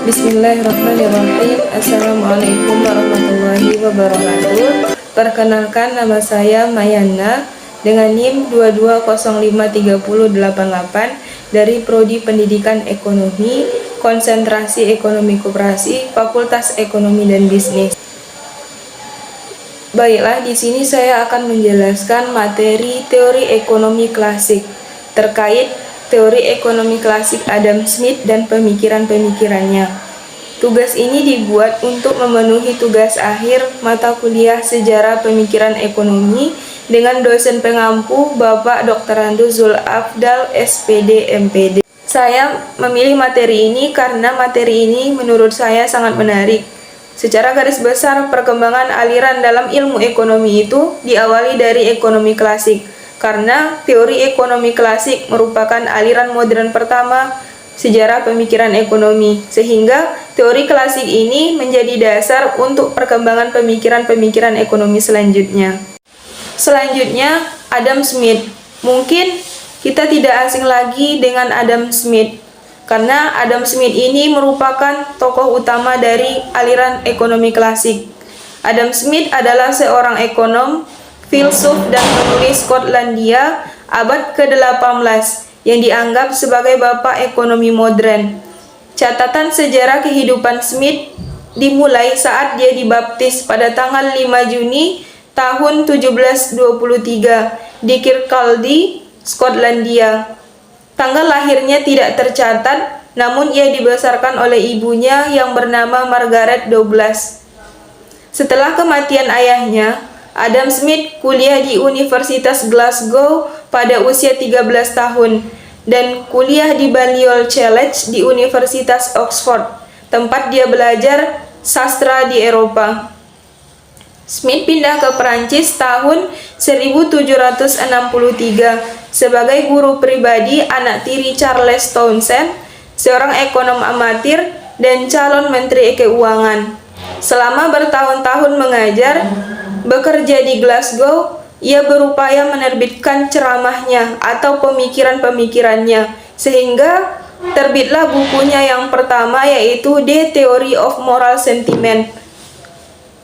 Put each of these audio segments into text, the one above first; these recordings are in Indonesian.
Bismillahirrahmanirrahim. Assalamualaikum warahmatullahi wabarakatuh. Perkenalkan, nama saya Mayana dengan NIM 22053088 dari Prodi Pendidikan Ekonomi, Konsentrasi Ekonomi Koperasi, Fakultas Ekonomi dan Bisnis. Baiklah, di sini saya akan menjelaskan materi teori ekonomi klasik terkait teori ekonomi klasik Adam Smith dan pemikiran-pemikirannya. Tugas ini dibuat untuk memenuhi tugas akhir mata kuliah Sejarah Pemikiran Ekonomi dengan dosen pengampu Bapak Dr. Zul Afdal, SPD, MPD. Saya memilih materi ini karena materi ini menurut saya sangat menarik. Secara garis besar, perkembangan aliran dalam ilmu ekonomi itu diawali dari ekonomi klasik. Karena teori ekonomi klasik merupakan aliran modern pertama sejarah pemikiran ekonomi, sehingga teori klasik ini menjadi dasar untuk perkembangan pemikiran-pemikiran ekonomi selanjutnya. Selanjutnya, Adam Smith. Mungkin kita tidak asing lagi dengan Adam Smith, karena Adam Smith ini merupakan tokoh utama dari aliran ekonomi klasik. Adam Smith adalah seorang ekonom, filsuf dan penulis Skotlandia abad ke-18 yang dianggap sebagai bapak ekonomi modern. Catatan sejarah kehidupan Smith dimulai saat dia dibaptis pada tanggal 5 Juni tahun 1723 di Kirkcaldy, Skotlandia. Tanggal lahirnya tidak tercatat, namun ia dibesarkan oleh ibunya yang bernama Margaret Douglas. Setelah kematian ayahnya, Adam Smith kuliah di Universitas Glasgow pada usia 13 tahun dan kuliah di Balliol College di Universitas Oxford, tempat dia belajar sastra di Eropa. Smith pindah ke Perancis tahun 1763 sebagai guru pribadi anak tiri Charles Townshend, seorang ekonom amatir dan calon menteri keuangan. Selama bertahun-tahun mengajar, bekerja di Glasgow, ia berupaya menerbitkan ceramahnya atau pemikiran-pemikirannya, sehingga terbitlah bukunya yang pertama, yaitu The Theory of Moral Sentiment,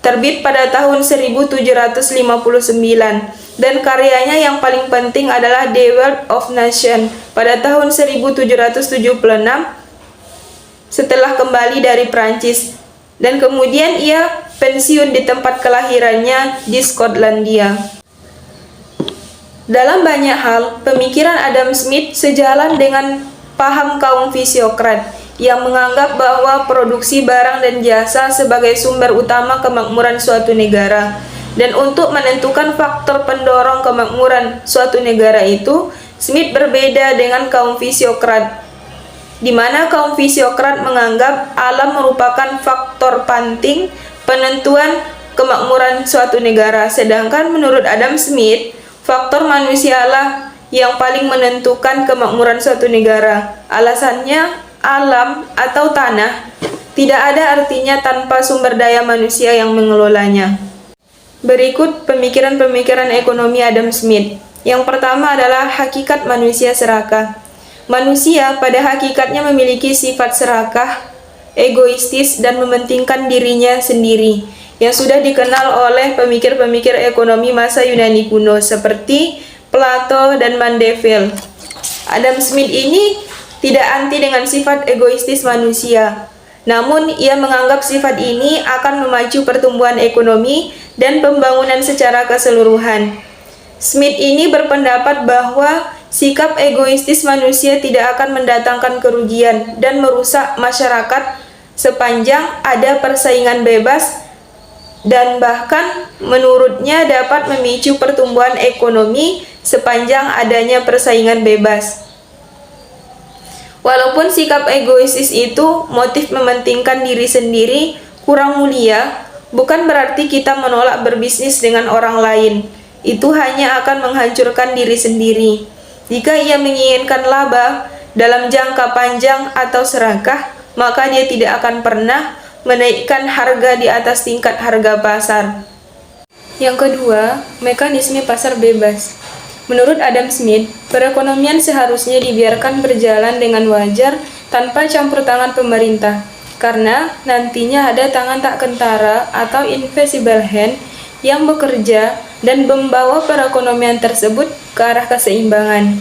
terbit pada tahun 1759, dan karyanya yang paling penting adalah The Wealth of Nations pada tahun 1776 setelah kembali dari Prancis, dan kemudian ia pensiun di tempat kelahirannya di Skotlandia. Dalam banyak hal, pemikiran Adam Smith sejalan dengan paham kaum fisiokrat yang menganggap bahwa produksi barang dan jasa sebagai sumber utama kemakmuran suatu negara. Dan untuk menentukan faktor pendorong kemakmuran suatu negara itu, Smith berbeda dengan kaum fisiokrat, di mana kaum fisiokrat menganggap alam merupakan faktor penting penentuan kemakmuran suatu negara, sedangkan menurut Adam Smith, faktor manusialah yang paling menentukan kemakmuran suatu negara. Alasannya, alam atau tanah tidak ada artinya tanpa sumber daya manusia yang mengelolanya. Berikut pemikiran-pemikiran ekonomi Adam Smith. Yang pertama adalah hakikat manusia serakah. Manusia pada hakikatnya memiliki sifat serakah, egoistis, dan mementingkan dirinya sendiri, yang sudah dikenal oleh pemikir-pemikir ekonomi masa Yunani kuno seperti Plato dan Mandeville. Adam Smith ini tidak anti dengan sifat egoistis manusia, namun ia menganggap sifat ini akan memacu pertumbuhan ekonomi dan pembangunan secara keseluruhan. Smith ini berpendapat bahwa sikap egoistis manusia tidak akan mendatangkan kerugian dan merusak masyarakat sepanjang ada persaingan bebas, dan bahkan menurutnya dapat memicu pertumbuhan ekonomi sepanjang adanya persaingan bebas. Walaupun sikap egoistis itu motif mementingkan diri sendiri kurang mulia, bukan berarti kita menolak berbisnis dengan orang lain. Itu hanya akan menghancurkan diri sendiri. Jika ia menginginkan laba dalam jangka panjang atau serakah, maka dia tidak akan pernah menaikkan harga di atas tingkat harga pasar. Yang kedua, mekanisme pasar bebas. Menurut Adam Smith, perekonomian seharusnya dibiarkan berjalan dengan wajar tanpa campur tangan pemerintah. karena nantinya ada tangan tak kentara atau invisible hand yang bekerja dan membawa perekonomian tersebut ke arah keseimbangan.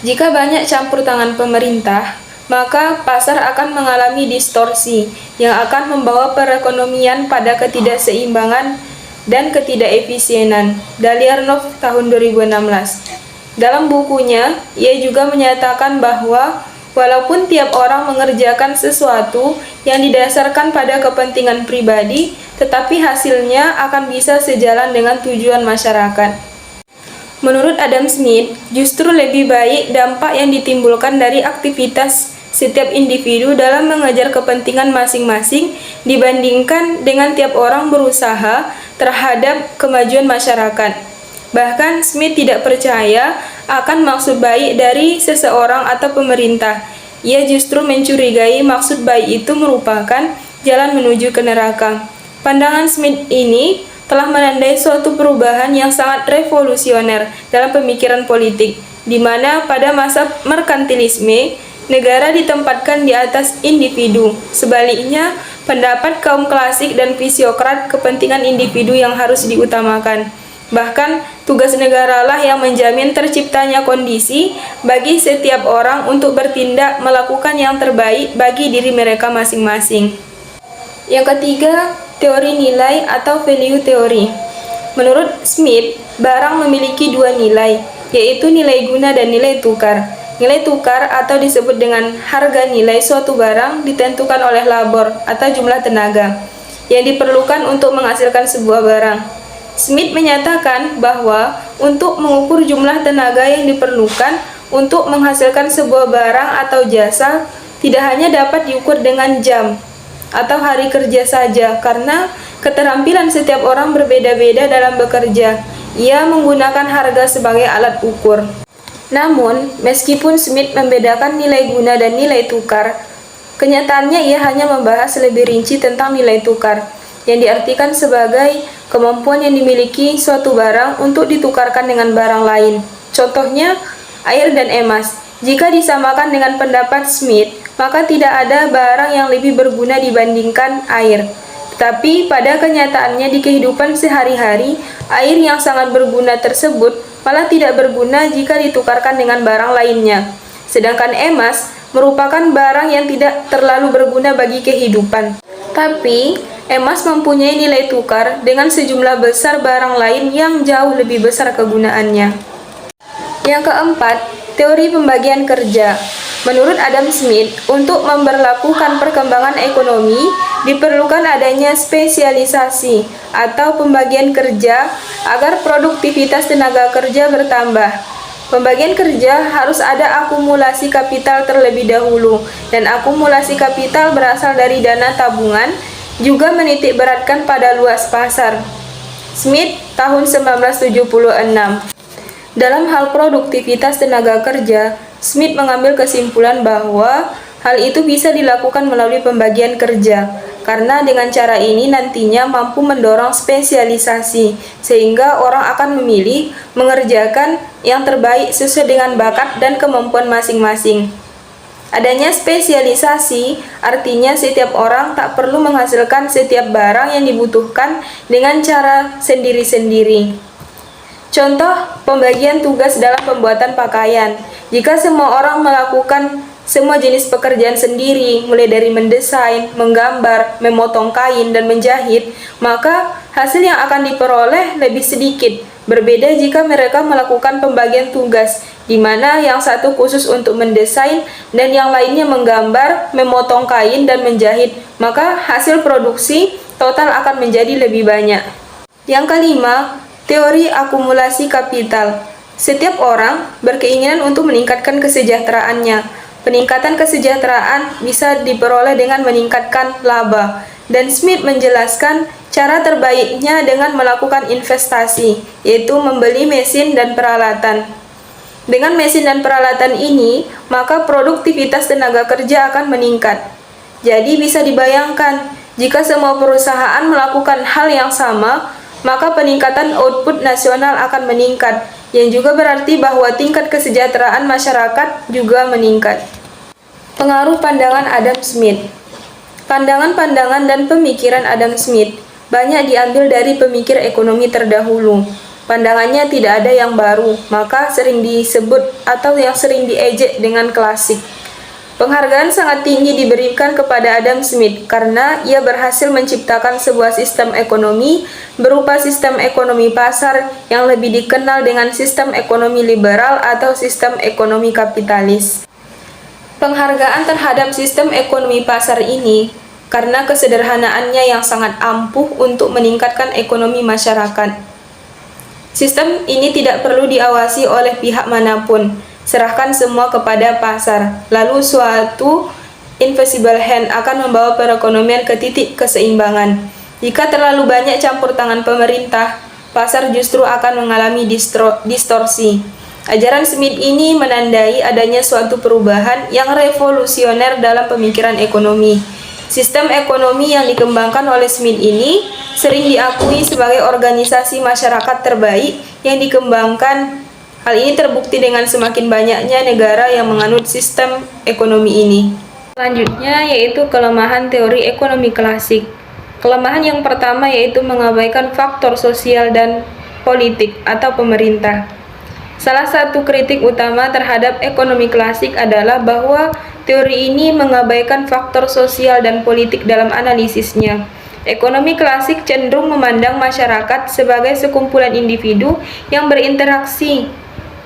Jika banyak campur tangan pemerintah, maka pasar akan mengalami distorsi yang akan membawa perekonomian pada ketidakseimbangan dan ketidakefisienan. Daliarnov tahun 2016. Dalam bukunya, ia juga menyatakan bahwa walaupun tiap orang mengerjakan sesuatu yang didasarkan pada kepentingan pribadi, tetapi hasilnya akan bisa sejalan dengan tujuan masyarakat. Menurut Adam Smith, justru lebih baik dampak yang ditimbulkan dari aktivitas setiap individu dalam mengejar kepentingan masing-masing dibandingkan dengan tiap orang berusaha terhadap kemajuan masyarakat. Bahkan Smith tidak percaya akan maksud baik dari seseorang atau pemerintah. Ia justru mencurigai maksud baik itu merupakan jalan menuju ke neraka. Pandangan Smith ini telah menandai suatu perubahan yang sangat revolusioner dalam pemikiran politik, di mana pada masa merkantilisme, negara ditempatkan di atas individu. Sebaliknya, pendapat kaum klasik dan fisiokrat kepentingan individu yang harus diutamakan. Bahkan, tugas negaralah yang menjamin terciptanya kondisi bagi setiap orang untuk bertindak melakukan yang terbaik bagi diri mereka masing-masing. Yang ketiga, teori nilai atau value theory. Menurut Smith, barang memiliki dua nilai, yaitu nilai guna dan nilai tukar. Nilai tukar atau disebut dengan harga nilai suatu barang ditentukan oleh labor atau jumlah tenaga yang diperlukan untuk menghasilkan sebuah barang. Smith menyatakan bahwa untuk mengukur jumlah tenaga yang diperlukan untuk menghasilkan sebuah barang atau jasa tidak hanya dapat diukur dengan jam atau hari kerja saja, karena keterampilan setiap orang berbeda-beda dalam bekerja. Ia menggunakan harga sebagai alat ukur. Namun, meskipun Smith membedakan nilai guna dan nilai tukar, kenyataannya ia hanya membahas lebih rinci tentang nilai tukar, yang diartikan sebagai kemampuan yang dimiliki suatu barang untuk ditukarkan dengan barang lain. Contohnya, air dan emas. Jika disamakan dengan pendapat Smith, maka tidak ada barang yang lebih berguna dibandingkan air. Tetapi pada kenyataannya di kehidupan sehari-hari, air yang sangat berguna tersebut malah tidak berguna jika ditukarkan dengan barang lainnya. Sedangkan emas merupakan barang yang tidak terlalu berguna bagi kehidupan. Tapi, emas mempunyai nilai tukar dengan sejumlah besar barang lain yang jauh lebih besar kegunaannya. Yang keempat, teori pembagian kerja. Menurut Adam Smith, untuk memberlakukan perkembangan ekonomi, diperlukan adanya spesialisasi atau pembagian kerja agar produktivitas tenaga kerja bertambah. Pembagian kerja harus ada akumulasi kapital terlebih dahulu, dan akumulasi kapital berasal dari dana tabungan, juga menitik beratkan pada luas pasar. Smith, tahun 1976. Dalam hal produktivitas tenaga kerja, Smith mengambil kesimpulan bahwa hal itu bisa dilakukan melalui pembagian kerja, karena dengan cara ini nantinya mampu mendorong spesialisasi, sehingga orang akan memilih mengerjakan yang terbaik sesuai dengan bakat dan kemampuan masing-masing. Adanya spesialisasi artinya setiap orang tak perlu menghasilkan setiap barang yang dibutuhkan dengan cara sendiri-sendiri. Contoh, pembagian tugas dalam pembuatan pakaian. Jika semua orang melakukan semua jenis pekerjaan sendiri, mulai dari mendesain, menggambar, memotong kain, dan menjahit, maka hasil yang akan diperoleh lebih sedikit. Berbeda jika mereka melakukan pembagian tugas, di mana yang satu khusus untuk mendesain dan yang lainnya menggambar, memotong kain, dan menjahit, maka hasil produksi total akan menjadi lebih banyak. Yang kelima, teori akumulasi kapital. Setiap orang berkeinginan untuk meningkatkan kesejahteraannya. Peningkatan kesejahteraan bisa diperoleh dengan meningkatkan laba. Dan Smith menjelaskan cara terbaiknya dengan melakukan investasi, yaitu membeli mesin dan peralatan. Dengan mesin dan peralatan ini, maka produktivitas tenaga kerja akan meningkat. Jadi bisa dibayangkan, jika semua perusahaan melakukan hal yang sama, maka peningkatan output nasional akan meningkat, yang juga berarti bahwa tingkat kesejahteraan masyarakat juga meningkat. Pengaruh pandangan Adam Smith. Pandangan-pandangan dan pemikiran Adam Smith banyak diambil dari pemikir ekonomi terdahulu. Pandangannya tidak ada yang baru, maka sering disebut atau yang sering diejek dengan klasik. Penghargaan sangat tinggi diberikan kepada Adam Smith karena ia berhasil menciptakan sebuah sistem ekonomi berupa sistem ekonomi pasar yang lebih dikenal dengan sistem ekonomi liberal atau sistem ekonomi kapitalis. Penghargaan terhadap sistem ekonomi pasar ini karena kesederhanaannya yang sangat ampuh untuk meningkatkan ekonomi masyarakat. Sistem ini tidak perlu diawasi oleh pihak manapun. Serahkan semua kepada pasar, lalu suatu invisible hand akan membawa perekonomian ke titik keseimbangan. Jika terlalu banyak campur tangan pemerintah, pasar justru akan mengalami distorsi. Ajaran Smith ini menandai adanya suatu perubahan yang revolusioner dalam pemikiran ekonomi. Sistem ekonomi yang dikembangkan oleh Smith ini sering diakui sebagai organisasi masyarakat terbaik yang dikembangkan. Hal ini terbukti dengan semakin banyaknya negara yang menganut sistem ekonomi ini. Selanjutnya yaitu kelemahan teori ekonomi klasik. Kelemahan yang pertama yaitu mengabaikan faktor sosial dan politik atau pemerintah. Salah satu kritik utama terhadap ekonomi klasik adalah bahwa teori ini mengabaikan faktor sosial dan politik dalam analisisnya. Ekonomi klasik cenderung memandang masyarakat sebagai sekumpulan individu yang berinteraksi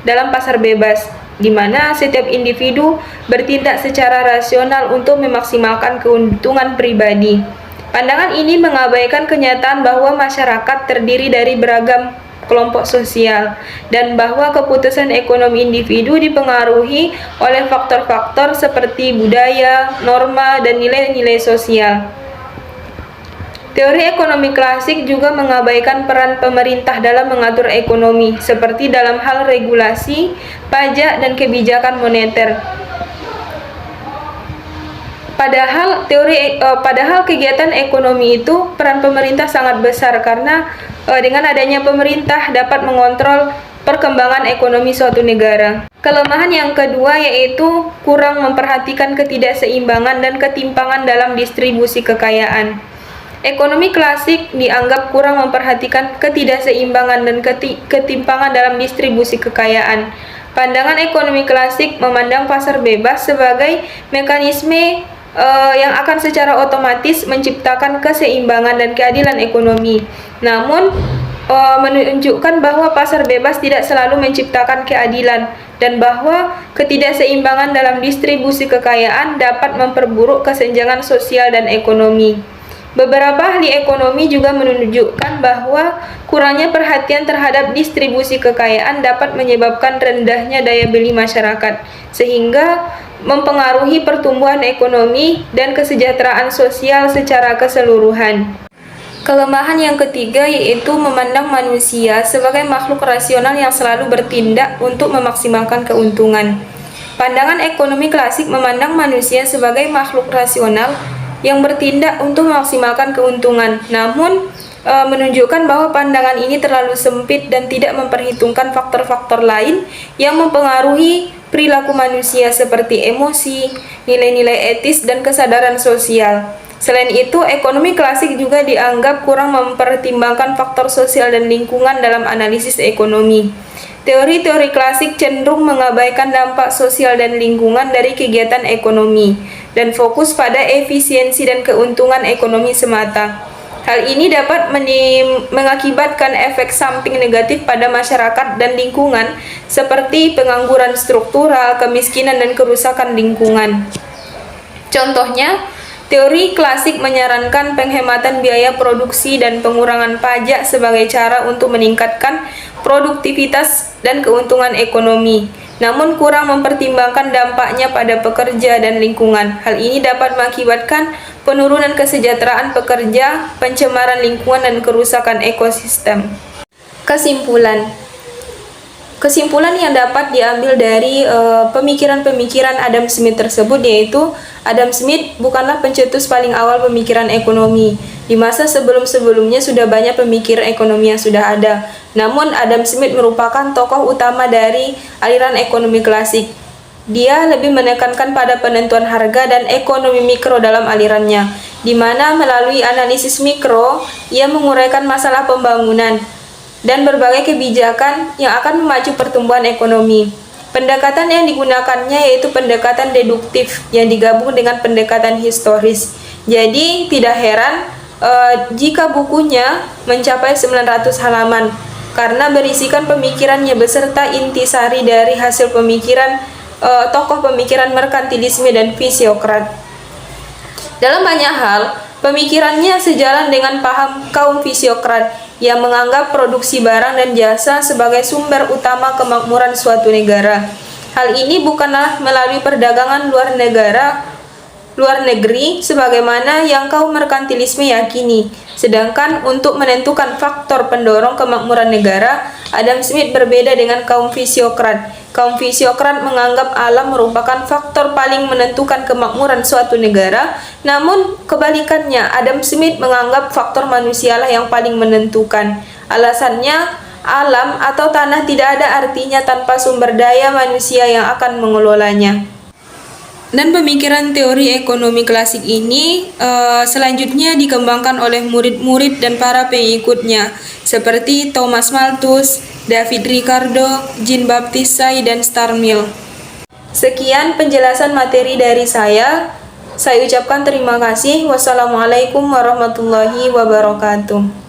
dalam pasar bebas, di mana setiap individu bertindak secara rasional untuk memaksimalkan keuntungan pribadi. Pandangan ini mengabaikan kenyataan bahwa masyarakat terdiri dari beragam kelompok sosial dan bahwa keputusan ekonomi individu dipengaruhi oleh faktor-faktor seperti budaya, norma, dan nilai-nilai sosial. Teori ekonomi klasik juga mengabaikan peran pemerintah dalam mengatur ekonomi, seperti dalam hal regulasi, pajak, dan kebijakan moneter. Padahal kegiatan ekonomi itu peran pemerintah sangat besar karena dengan adanya pemerintah dapat mengontrol perkembangan ekonomi suatu negara. Kelemahan yang kedua yaitu kurang memperhatikan ketidakseimbangan dan ketimpangan dalam distribusi kekayaan. Ekonomi klasik dianggap kurang memperhatikan ketidakseimbangan dan ketimpangan dalam distribusi kekayaan. Pandangan ekonomi klasik memandang pasar bebas sebagai mekanisme yang akan secara otomatis menciptakan keseimbangan dan keadilan ekonomi. Namun, menunjukkan bahwa pasar bebas tidak selalu menciptakan keadilan dan bahwa ketidakseimbangan dalam distribusi kekayaan dapat memperburuk kesenjangan sosial dan ekonomi. Beberapa ahli ekonomi juga menunjukkan bahwa kurangnya perhatian terhadap distribusi kekayaan dapat menyebabkan rendahnya daya beli masyarakat, sehingga mempengaruhi pertumbuhan ekonomi dan kesejahteraan sosial secara keseluruhan. Kelemahan yang ketiga yaitu memandang manusia sebagai makhluk rasional yang selalu bertindak untuk memaksimalkan keuntungan. Pandangan ekonomi klasik memandang manusia sebagai makhluk rasional yang bertindak untuk memaksimalkan keuntungan, namun menunjukkan bahwa pandangan ini terlalu sempit dan tidak memperhitungkan faktor-faktor lain yang mempengaruhi perilaku manusia seperti emosi, nilai-nilai etis, dan kesadaran sosial. Selain itu, ekonomi klasik juga dianggap kurang mempertimbangkan faktor sosial dan lingkungan dalam analisis ekonomi. Teori-teori klasik cenderung mengabaikan dampak sosial dan lingkungan dari kegiatan ekonomi dan fokus pada efisiensi dan keuntungan ekonomi semata. Hal ini dapat mengakibatkan efek samping negatif pada masyarakat dan lingkungan seperti pengangguran struktural, kemiskinan, dan kerusakan lingkungan. Contohnya, teori klasik menyarankan penghematan biaya produksi dan pengurangan pajak sebagai cara untuk meningkatkan produktivitas dan keuntungan ekonomi, namun kurang mempertimbangkan dampaknya pada pekerja dan lingkungan. Hal ini dapat mengakibatkan penurunan kesejahteraan pekerja, pencemaran lingkungan, dan kerusakan ekosistem. Kesimpulan yang dapat diambil dari pemikiran-pemikiran Adam Smith tersebut yaitu Adam Smith bukanlah pencetus paling awal pemikiran ekonomi. Di masa sebelum-sebelumnya sudah banyak pemikir ekonomi yang sudah ada. Namun Adam Smith merupakan tokoh utama dari aliran ekonomi klasik. Dia lebih menekankan pada penentuan harga dan ekonomi mikro dalam alirannya. di mana melalui analisis mikro, ia menguraikan masalah pembangunan dan berbagai kebijakan yang akan memacu pertumbuhan ekonomi. Pendekatan yang digunakannya yaitu pendekatan deduktif yang digabung dengan pendekatan historis. Jadi tidak heran jika bukunya mencapai 900 halaman karena berisikan pemikirannya beserta intisari dari hasil pemikiran tokoh pemikiran merkantilisme dan fisiokrat. Dalam banyak hal, pemikirannya sejalan dengan paham kaum fisiokrat yang menganggap produksi barang dan jasa sebagai sumber utama kemakmuran suatu negara. Hal ini bukanlah melalui perdagangan luar negeri sebagaimana yang kaum merkantilisme yakini. Sedangkan untuk menentukan faktor pendorong kemakmuran negara, Adam Smith berbeda dengan kaum fisiokrat. Kaum fisiokrat menganggap alam merupakan faktor paling menentukan kemakmuran suatu negara, namun kebalikannya, Adam Smith menganggap faktor manusialah yang paling menentukan. Alasannya, alam atau tanah tidak ada artinya tanpa sumber daya manusia yang akan mengelolanya. Dan pemikiran teori ekonomi klasik ini selanjutnya dikembangkan oleh murid-murid dan para pengikutnya seperti Thomas Malthus, David Ricardo, Jean-Baptiste Say, dan Starmil. Sekian penjelasan materi dari saya. Saya ucapkan terima kasih. Wassalamualaikum warahmatullahi wabarakatuh.